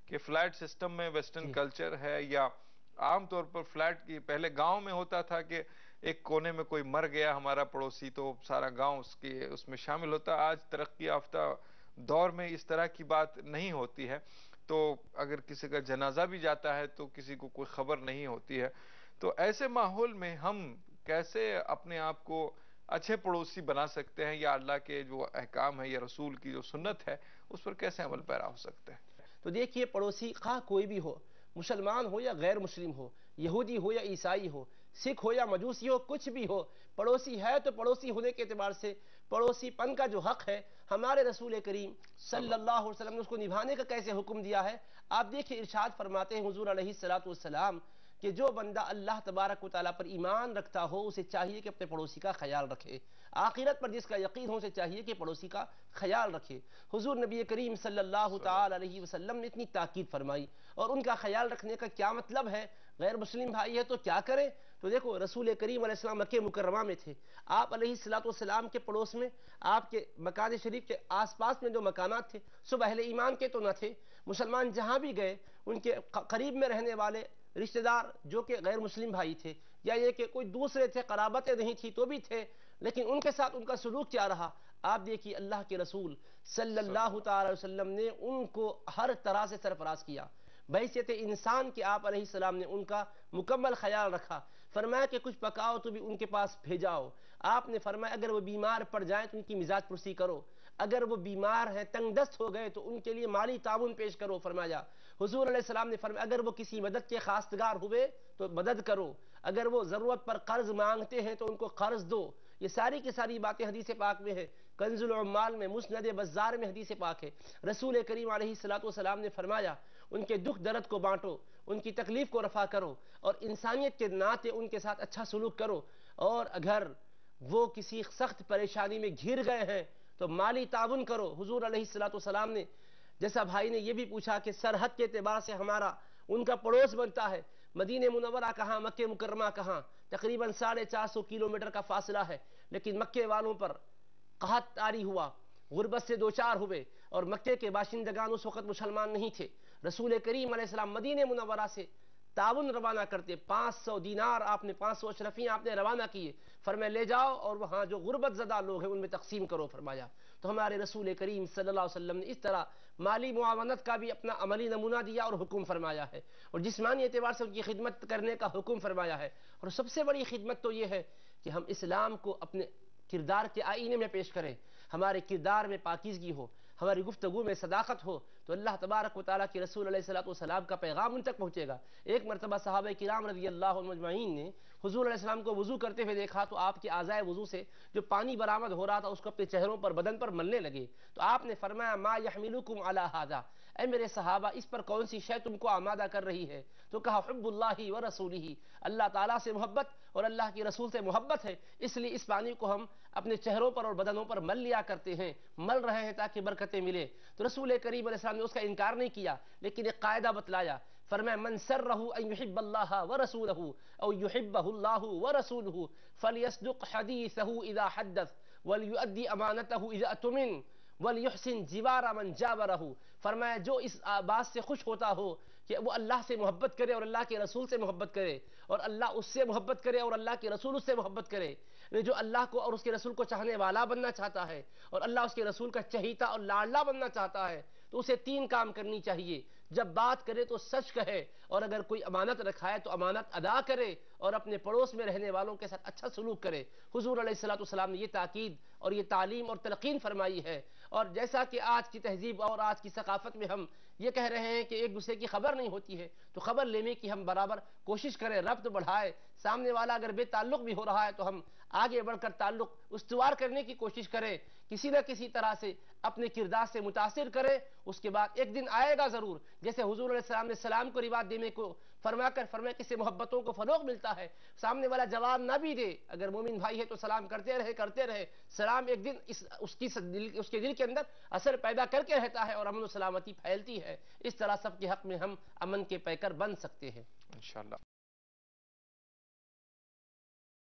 کہ flat system میں western جی culture ہے، یا عام طور پر فلیٹ کی پہلے گاؤں میں ہوتا تھا کہ ایک کونے میں کوئی مر گیا ہمارا پڑوسی تو سارا گاؤں اس میں شامل ہوتا. آج ترقی یافتہ دور میں اس طرح کی بات نہیں ہوتی ہے، تو اگر کسی کا جنازہ بھی جاتا ہے تو کسی کو کوئی خبر نہیں ہوتی ہے. تو ایسے ماحول میں ہم کیسے اپنے آپ کو اچھے پڑوسی بنا سکتے ہیں، یا اللہ کے جو احکام ہے یا رسول کی جو سنت ہے اس پر کیسے عمل پیرا ہو سکتے ہیں؟ تو دیکھیے، پڑوسی خواہ کوئی بھی ہو، مسلمان ہو یا غیر مسلم ہو، یہودی ہو یا عیسائی ہو، سکھ ہو یا مجوسی ہو، کچھ بھی ہو، پڑوسی ہے تو پڑوسی ہونے کے اعتبار سے پڑوسی پن کا جو حق ہے ہمارے رسول کریم صلی اللہ علیہ وسلم نے اس کو نبھانے کا کیسے حکم دیا ہے. آپ دیکھیں، ارشاد فرماتے ہیں حضور علیہ السلام کہ جو بندہ اللہ تبارک و تعالیٰ پر ایمان رکھتا ہو اسے چاہیے کہ اپنے پڑوسی کا خیال رکھے. آخرت پر جس کا یقین ہو اسے چاہیے کہ پڑوسی کا خیال رکھے. حضور نبی کریم صلی اللہ تعالی علیہ وسلم نے اتنی تاکید فرمائی. اور ان کا خیال رکھنے کا کیا مطلب ہے؟ غیر مسلم بھائی ہے تو کیا کریں؟ تو دیکھو، رسول کریم علیہ السلام مکہ مکرمہ میں تھے. آپ علیہ السلام کے پڑوس میں، آپ کے مکان شریف کے آس پاس میں جو مکانات تھے سب اہل ایمان کے تو نہ تھے. مسلمان جہاں بھی گئے ان کے قریب میں رہنے والے رشتہ دار جو کہ غیر مسلم بھائی تھے، یا یہ کہ کوئی دوسرے تھے، قرابتیں نہیں تھی تو بھی تھے، لیکن ان کے ساتھ ان کا سلوک کیا رہا؟ آپ دیکھیے، اللہ کے رسول صلی اللہ تعالی وسلم نے ان کو ہر طرح سے سرفراز کیا. بحیثیت انسان کے آپ علیہ السلام نے ان کا مکمل خیال رکھا. فرمایا کہ کچھ پکاؤ تو بھی ان کے پاس بھیجاؤ. آپ نے فرمایا اگر وہ بیمار پڑ جائیں تو ان کی مزاج پرسی کرو. اگر وہ بیمار ہیں، تنگ دست ہو گئے تو ان کے لیے مالی تعاون پیش کرو. فرمایا حضور علیہ السلام نے فرمایا اگر وہ کسی مدد کے خواستگار ہوئے تو مدد کرو. اگر وہ ضرورت پر قرض مانگتے ہیں تو ان کو قرض دو. یہ ساری کی ساری باتیں حدیث پاک میں ہے. کنز العمال میں، مسند بزار میں حدیث پاک ہے. رسول کریم علیہ السلام نے فرمایا ان کے دکھ درد کو بانٹو، ان کی تکلیف کو رفع کرو، اور انسانیت کے ناطے ان کے ساتھ اچھا سلوک کرو. اور اگر وہ کسی سخت پریشانی میں گھر گئے ہیں تو مالی تعاون کرو. حضور علیہ السلام نے، جیسا بھائی نے یہ بھی پوچھا کہ سرحد کے اعتبار سے ہمارا ان کا پڑوس بنتا ہے، مدینہ منورہ کہاں، مکہ مکرمہ کہاں، تقریباً 450 کلومیٹر کا فاصلہ ہے. لیکن مکے والوں پر قحط طاری ہوا، غربت سے دوچار ہوئے، اور مکے کے باشندگان اس وقت مسلمان نہیں تھے. رسول کریم علیہ السلام مدینہ منورہ سے تعاون روانہ کرتے. 500 دینار آپ نے، 500 اشرفیاں آپ نے روانہ کیے. فرمایا لے جاؤ اور وہاں جو غربت زدہ لوگ ہیں ان میں تقسیم کرو. فرمایا تو ہمارے رسول کریم صلی اللہ علیہ وسلم نے اس طرح مالی معاونت کا بھی اپنا عملی نمونہ دیا اور حکم فرمایا ہے، اور جسمانی اعتبار سے ان کی خدمت کرنے کا حکم فرمایا ہے. اور سب سے بڑی خدمت تو یہ ہے کہ ہم اسلام کو اپنے کردار کے آئینے میں پیش کریں. ہمارے کردار میں پاکیزگی ہو، ہماری گفتگو میں صداقت ہو تو اللہ تبارک و تعالیٰ کے رسول علیہ السلام کا پیغام ان تک پہنچے گا. ایک مرتبہ صحابہ کرام رضی اللہ عنہم اجمعین نے حضور علیہ السلام کو وضو کرتے ہوئے دیکھا تو آپ کے اعضائے وضو سے جو پانی برآمد ہو رہا تھا اس کو اپنے چہروں پر، بدن پر ملنے لگے. تو آپ نے فرمایا ما یحملکم علی ھذا، اے میرے صحابہ اس پر کون سی شے تم کو آمادہ کر رہی ہے؟ تو کہا حب اللہ و رسولہ، اللہ تعالیٰ سے محبت اور اللہ کے رسول سے محبت ہے، اس لیے اس پانی کو ہم اپنے چہروں پر اور بدنوں پر مل لیا کرتے ہیں، مل رہے ہیں تاکہ برکتیں ملے. تو رسول کریم علیہ السلام نے اس کا انکار نہیں کیا، لیکن ایک قاعدہ بتلایا. فرمایا من سرہ ان یحب اللہ ورسولہ او یحبہ اللہ ورسولہ فلیصدق حدیثہ اذا حدث ولیؤدی امانتہ اذا اؤتمن وَلْيُحْسِنْ جِوَارَ مَنْ جَاوَرَهُ. فرمایا جو اس بات سے خوش ہوتا ہو کہ وہ اللہ سے محبت کرے اور اللہ کے رسول سے محبت کرے، اور اللہ اس سے محبت کرے اور اللہ کے رسول اس سے محبت کرے، جو اللہ کو اور اس کے رسول کو چاہنے والا بننا چاہتا ہے اور اللہ اس کے رسول کا چہیتا اور لاڈلا بننا چاہتا ہے، تو اسے 3 کام کرنی چاہیے. جب بات کرے تو سچ کہے، اور اگر کوئی امانت رکھائے تو امانت ادا کرے، اور اپنے پڑوس میں رہنے والوں کے ساتھ اچھا سلوک کرے. حضور علیہ السلام نے یہ تاکید اور یہ تعلیم اور تلقین فرمائی ہے. اور جیسا کہ آج کی تہذیب اور آج کی ثقافت میں ہم یہ کہہ رہے ہیں کہ ایک دوسرے کی خبر نہیں ہوتی ہے، تو خبر لینے کی ہم برابر کوشش کریں، ربط بڑھائے. سامنے والا اگر بے تعلق بھی ہو رہا ہے تو ہم آگے بڑھ کر تعلق استوار کرنے کی کوشش کریں، کسی نہ کسی طرح سے اپنے کردار سے متاثر کریں. اس کے بعد ایک دن آئے گا ضرور، جیسے حضور علیہ السلام نے سلام کو رواج دینے کو فرمایا کہ سے محبتوں کو فروغ ملتا ہے. سامنے والا جواب نہ بھی دے، اگر مومن بھائی ہے تو سلام کرتے رہے. سلام ایک دن اس کے دل کے اندر اثر پیدا کر کے رہتا ہے اور امن و سلامتی پھیلتی ہے. اس طرح سب کے حق میں ہم امن کے پیکر بن سکتے ہیں انشاءاللہ.